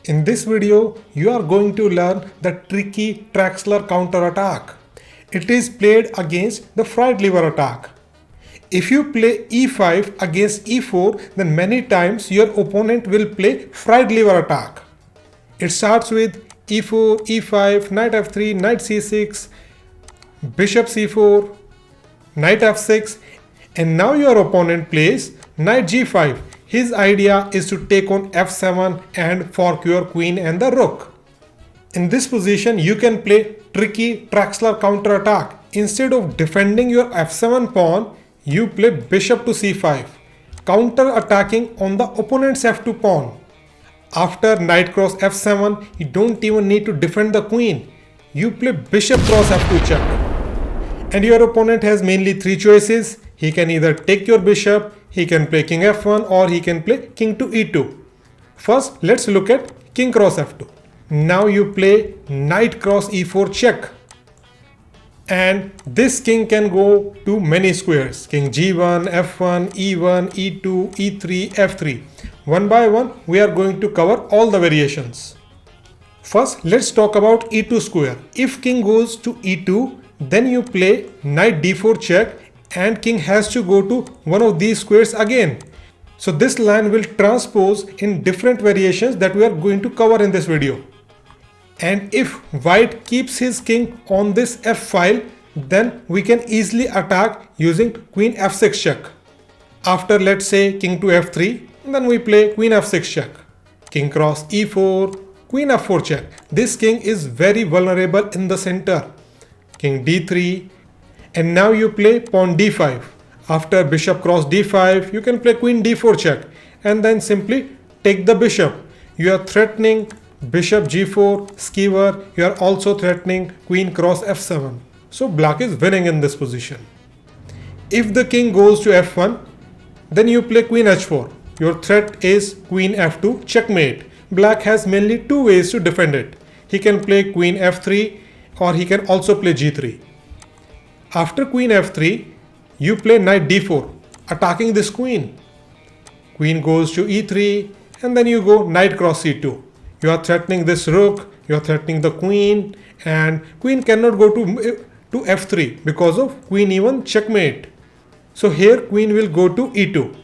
In this video, you are going to learn the tricky Traxler counter-attack. It is played against the fried liver attack. If you play e5 against e4, then many times your opponent will play fried liver attack. It starts with e4, e5, knight f3, knight c6, bishop c4, knight f6, and now your opponent plays knight g5. His idea is to take on f7 and fork your queen and the rook. In this position, you can play tricky Traxler counter-attack. Instead of defending your f7 pawn, you play bishop to c5, counter-attacking on the opponent's f2 pawn. After knight cross f7, you don't even need to defend the queen. You play bishop cross f2 check. And your opponent has mainly three choices. He can either take your bishop, he can play king f1, or he can play king to e2. First, let's look at king cross f2. Now you play knight cross e4 check. And this king can go to many squares. King g1, f1, e1, e2, e3, f3. One by one, we are going to cover all the variations. First, let's talk about e2 square. If king goes to e2, then you play knight d4 check and king has to go to one of these squares again. So this line will transpose in different variations that we are going to cover in this video. And if white keeps his king on this f file, then we can easily attack using queen f6 check. After, let's say, king to f3, then we play queen f6 check. King cross e4, queen f4 check. This king is very vulnerable in the center. King d3, and now you play pawn d5. After bishop cross d5, you can play queen d4 check and then simply take the bishop. You are threatening bishop g4 skewer. You are also threatening queen cross f7. So black is winning in this position. If the king goes to f1, then you play queen h4. Your threat is queen f2 checkmate. Black has mainly two ways to defend it. He can play queen f3 or he can also play g3. After queen f3, you play knight d4, attacking this queen. Queen goes to e3, and then you go knight cross c2. You are threatening this rook, you are threatening the queen, and queen cannot go to f3 because of queen e1 checkmate. So here queen will go to e2.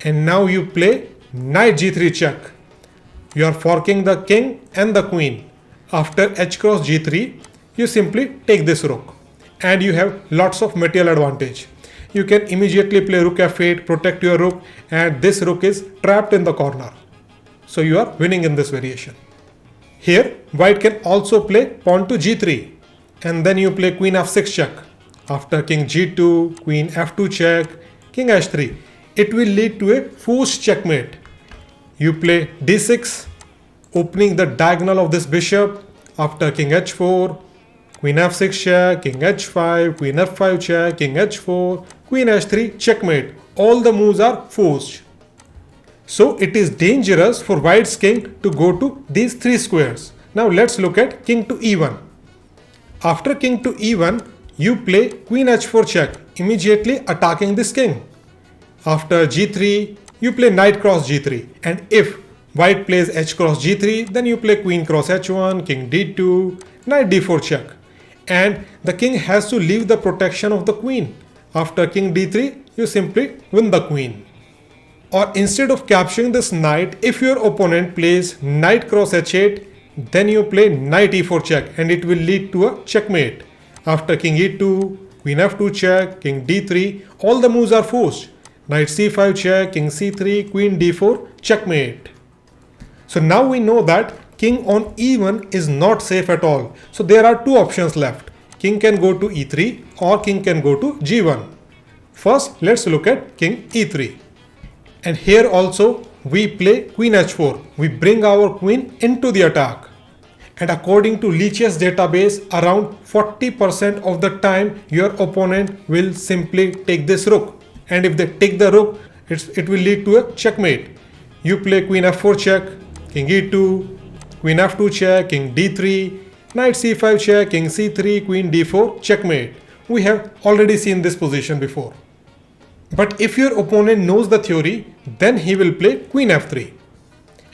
And now you play knight g3 check. You are forking the king and the queen. After h cross g3, you simply take this rook. And you have lots of material advantage. You can immediately play rook f8, protect your rook, and this rook is trapped in the corner. So you are winning in this variation. Here, white can also play pawn to g3, and then you play queen f6 check. After king g2, queen f2 check, king h3. It will lead to a forced checkmate. You play d6, opening the diagonal of this bishop. After king h4, queen f6 check, king h5, queen f5 check, king h4, queen h3, checkmate. All the moves are forced. So it is dangerous for white's king to go to these three squares. Now let's look at king to e1. After king to e1, you play queen h4 check, immediately attacking this king. After g3, you play knight cross g3. And if white plays h cross g3, then you play queen cross h1, king d2, knight d4 check. And the king has to leave the protection of the queen. After king d3, you simply win the queen. Or instead of capturing this knight, if your opponent plays knight cross h8, then you play knight e4 check and it will lead to a checkmate. After king e2, queen f2 check, king d3, all the moves are forced. Knight c5 check, king c3, queen d4, checkmate. So now we know that king on e1 is not safe at all. So there are two options left. King can go to e3 or king can go to g1. First, let's look at king e3. And here also we play queen h4. We bring our queen into the attack. And according to Leach's database, around 40% of the time your opponent will simply take this rook. And if they take the rook, it will lead to a checkmate. You play queen f4 check, king e2, queen f2 check, king d3, knight c5 check, king c3, queen d4, checkmate. We have already seen this position before. But if your opponent knows the theory, then he will play queen f3.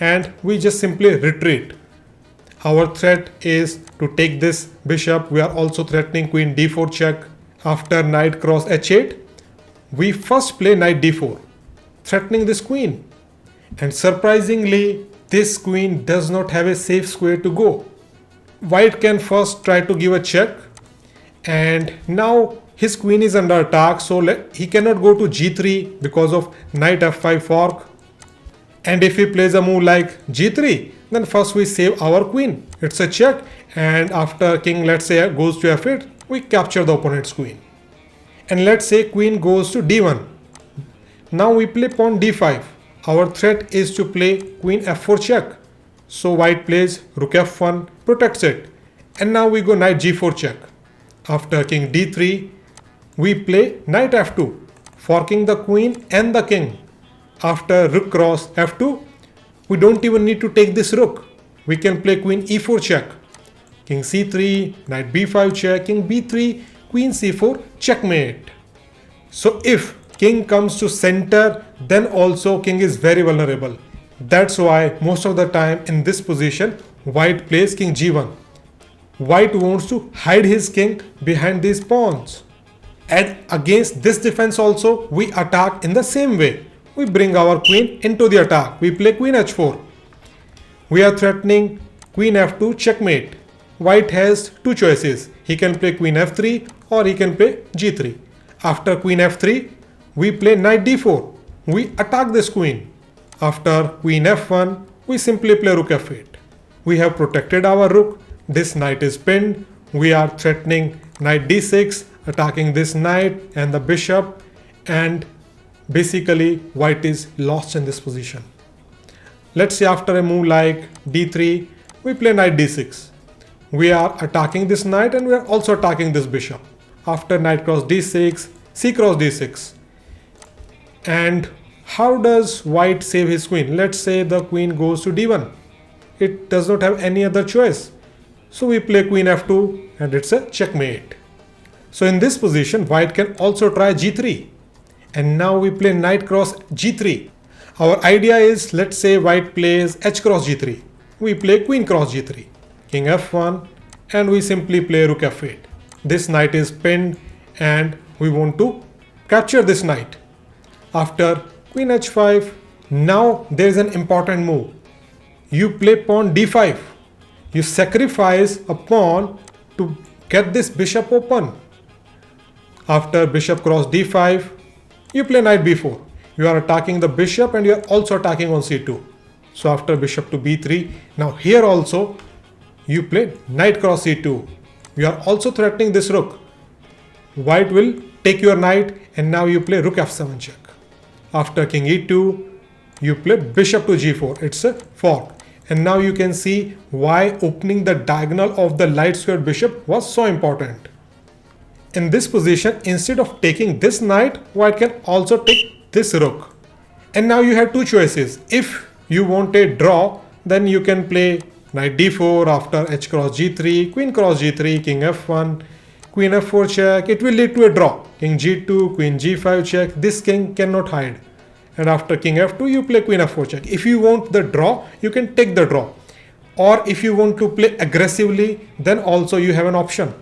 and we just simply retreat. Our threat is to take this bishop. We are also threatening queen d4 check. After knight cross h8, we first play knight d4, threatening this queen. And surprisingly, this queen does not have a safe square to go. White can first try to give a check, and now his queen is under attack, so he cannot go to g3 because of knight f5 fork. And if he plays a move like g3, then first we save our queen. It's a check, and after king, let's say, goes to f8, we capture the opponent's queen. And let's say queen goes to d1. Now we play pawn d5. Our threat is to play queen f4 check. So white plays rook f1, protects it. And now we go knight g4 check. After king d3, we play knight f2, forking the queen and the king. After rook cross f2, we don't even need to take this rook. We can play queen e4 check. King c3, knight b5 check, king b3, queen c4, checkmate. So if king comes to center, then also king is very vulnerable. That's why most of the time in this position, white plays king g1. White wants to hide his king behind these pawns. And against this defense also, we attack in the same way. We bring our queen into the attack. We play queen h4. We are threatening queen f2 checkmate. White has two choices. He can play queen f3 or he can play g3. After queen f3, we play knight d4. We attack this queen. After queen f1, we simply play rook f8. We have protected our rook. This knight is pinned. We are threatening knight d6, attacking this knight and the bishop, and basically white is lost in this position. Let's say after a move like d3, we play knight d6. We are attacking this knight and we are also attacking this bishop. After knight cross d6, c cross d6. And how does white save his queen? Let's say the queen goes to d1. It does not have any other choice. So we play queen f2 and it's a checkmate. So in this position, white can also try g3. And now we play knight cross g3. Our idea is, let's say white plays h cross g3. We play queen cross g3, king f1, and we simply play rook f8. This knight is pinned and we want to capture this knight. After queen h5, now there is an important move. You play pawn d5. You sacrifice a pawn to get this bishop open. After bishop cross d5, you play knight b4. You are attacking the bishop and you are also attacking on c2. So after bishop to b3, now here also you play knight cross c2. You are also threatening this rook. White will take your knight and now you play rook f7 check. After king e2, you play bishop to g4. It's a fork. And now you can see why opening the diagonal of the light squared bishop was so important. In this position, instead of taking this knight, white can also take this rook. And now you have two choices. If you want a draw, then you can play knight d4 after h cross g3, queen cross g3, king f1, queen f4 check. It will lead to a draw. King g2, queen g5 check. This king cannot hide. And after king f2, you play queen f4 check. If you want the draw, you can take the draw. Or if you want to play aggressively, then also you have an option.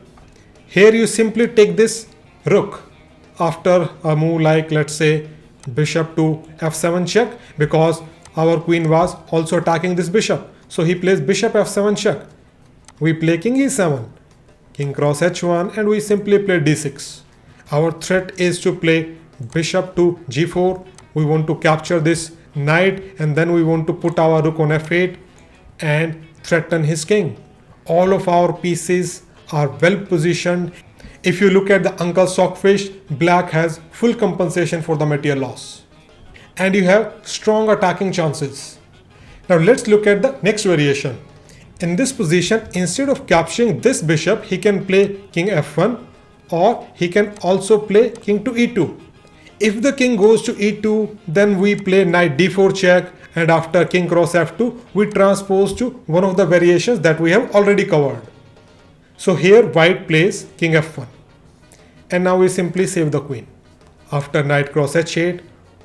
Here you simply take this rook after a move like, let's say, bishop to f7 check, because our queen was also attacking this bishop. So he plays bishop f7 check. We play king e7, king cross h1, and we simply play d6. Our threat is to play bishop to g4. We want to capture this knight and then we want to put our rook on f8 and threaten his king. All of our pieces are well positioned. If you look at the Uncle Stockfish, black has full compensation for the material loss. And you have strong attacking chances. Now let's look at the next variation. In this position, instead of capturing this bishop, he can play king f1 or he can also play king to e2. If the king goes to e2, then we play knight d4 check, and after king cross f2, we transpose to one of the variations that we have already covered. So here white plays king f1. And now we simply save the queen. After knight cross h8,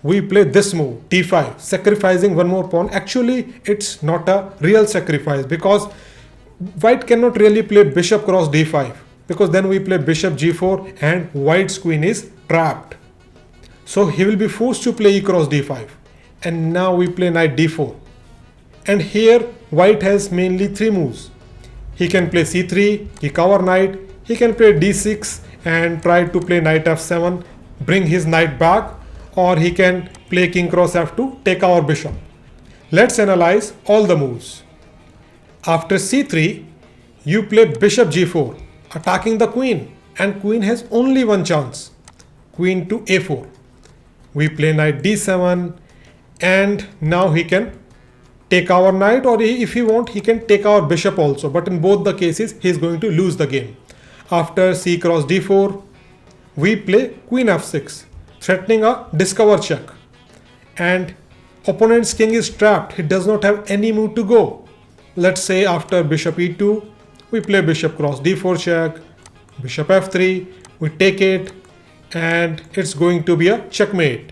we play this move, d5, sacrificing one more pawn. Actually, it's not a real sacrifice because white cannot really play bishop cross d5 because then we play bishop g4 and white's queen is trapped. So he will be forced to play e cross d5. And now we play knight d4. And here white has mainly three moves. He can play c3, he cover knight, he can play d6 and try to play knight f7, bring his knight back, or he can play king cross f2, take our bishop. Let's analyze all the moves. After c3, you play bishop g4, attacking the queen, and queen has only one chance, queen to a4. We play knight d7, and now he can take our knight, or if he want, he can take our bishop also, but in both the cases he is going to lose the game. After c cross d4, we play queen f6, threatening a discover check, and opponent's king is trapped. He does not have any move to go. Let's say after bishop e2, we play bishop cross d4 check, bishop f3, we take it, and it's going to be a checkmate.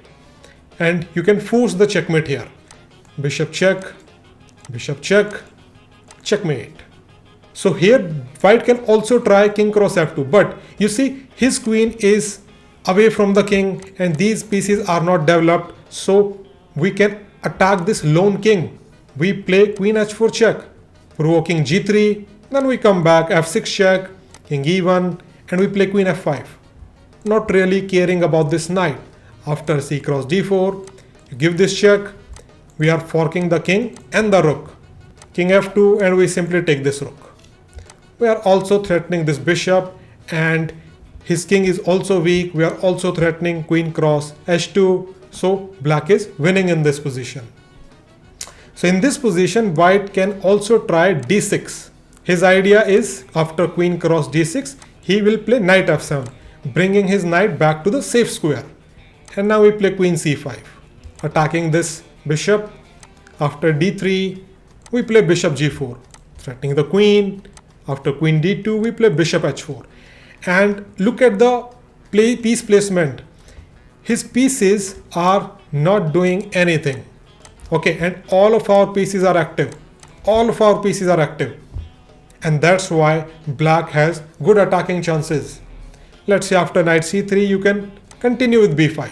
And you can force the checkmate here. Bishop check, checkmate. So here white can also try king cross f2, but you see his queen is away from the king and these pieces are not developed, so we can attack this lone king. We play queen h4 check, provoking g3, then we come back f6 check, king e1, and we play queen f5. Not really caring about this knight. After c cross d4, you give this check, we are forking the king and the rook. King f2, and we simply take this rook. We are also threatening this bishop, and his king is also weak. We are also threatening queen cross h2, so black is winning in this position. So in this position, white can also try d6. His idea is after queen cross d6, he will play knight f7, bringing his knight back to the safe square. And now we play queen c5, attacking this bishop. After d3, we play bishop g4, threatening the queen. After queen d2, we play bishop h4. And look at the piece placement. His pieces are not doing anything. Okay, and all of our pieces are active. All of our pieces are active. And that's why black has good attacking chances. Let's say after knight c3, you can continue with b5.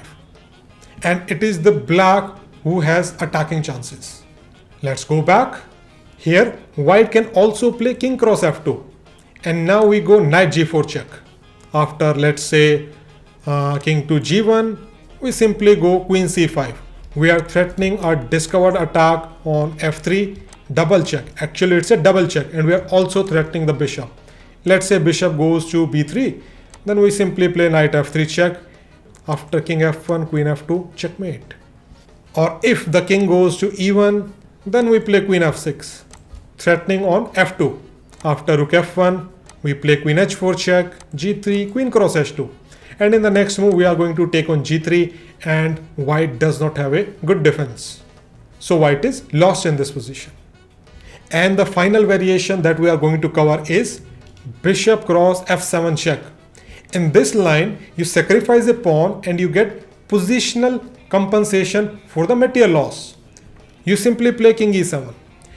And it is the black who has attacking chances. Let's go back. Here, white can also play king cross f2. And now we go knight g4 check. After, let's say, king to g1, we simply go queen c5. We are threatening a discovered attack on f3, double check. Actually, it's a double check, and we are also threatening the bishop. Let's say bishop goes to b3, then we simply play knight f3 check. After king f1, queen f2, checkmate. Or if the king goes to e1, then we play queen f6, threatening on f2. After rook f1, we play queen h4 check, g3, queen cross h2. And in the next move, we are going to take on g3, and white does not have a good defense. So white is lost in this position. And the final variation that we are going to cover is bishop cross f7 check. In this line, you sacrifice a pawn and you get positional compensation for the material loss. You simply play king e7.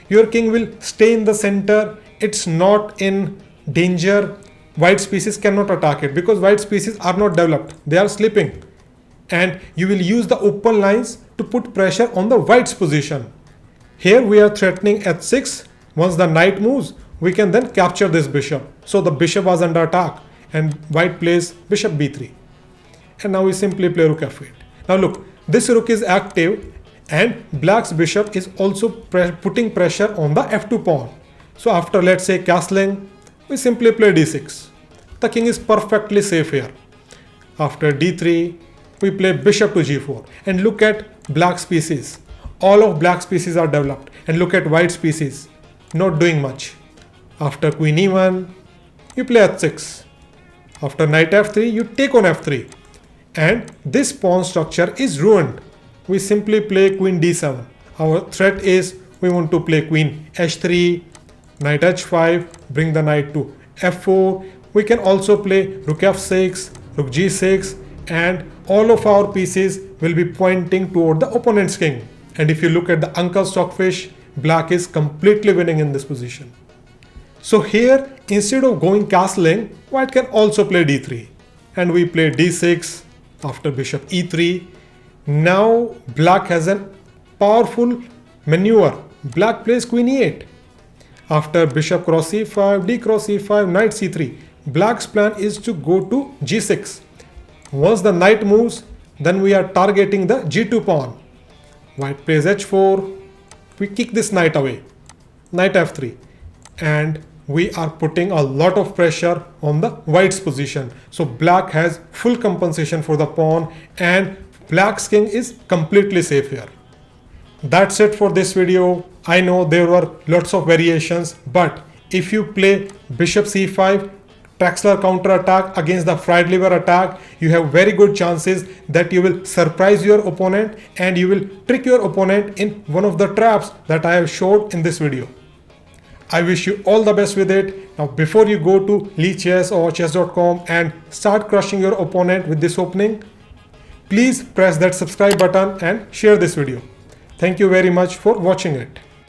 Your king will stay in the center. It's not in danger. White's pieces cannot attack it because white's pieces are not developed. They are sleeping. And you will use the open lines to put pressure on the white's position. Here we are threatening h6. Once the knight moves, we can then capture this bishop. So the bishop was under attack and white plays bishop b3. And now we simply play rook f8. Now look, this rook is active and black's bishop is also putting pressure on the f2 pawn. So after, let's say, castling, we simply play d6. The king is perfectly safe here. After d3, we play bishop to g4. And look at black's pieces. All of black's pieces are developed. And look at white's pieces, not doing much. After queen e1, you play h6. After knight f3, you take on f3. And this pawn structure is ruined. We simply play queen d7. Our threat is we want to play queen h3, knight h5, bring the knight to f4. We can also play rook f6, rook g6, and all of our pieces will be pointing toward the opponent's king. And if you look at the Uncle Stockfish, black is completely winning in this position. So here, instead of going castling, white can also play d3. And we play d6 after bishop e3. Now black has a powerful maneuver. Black plays queen e8. After bishop cross e5, d cross e5, knight c3. Black's plan is to go to g6. Once the knight moves, then we are targeting the g2 pawn. White plays h4. We kick this knight away. Knight f3. And we are putting a lot of pressure on the white's position. So black has full compensation for the pawn and black's king is completely safe here. That's it for this video. I know there were lots of variations, but if you play bishop c5, Traxler counter attack against the fried liver attack, you have very good chances that you will surprise your opponent and you will trick your opponent in one of the traps that I have showed in this video. I wish you all the best with it. Now before you go to LeeChess or chess.com and start crushing your opponent with this opening, please press that subscribe button and share this video. Thank you very much for watching it.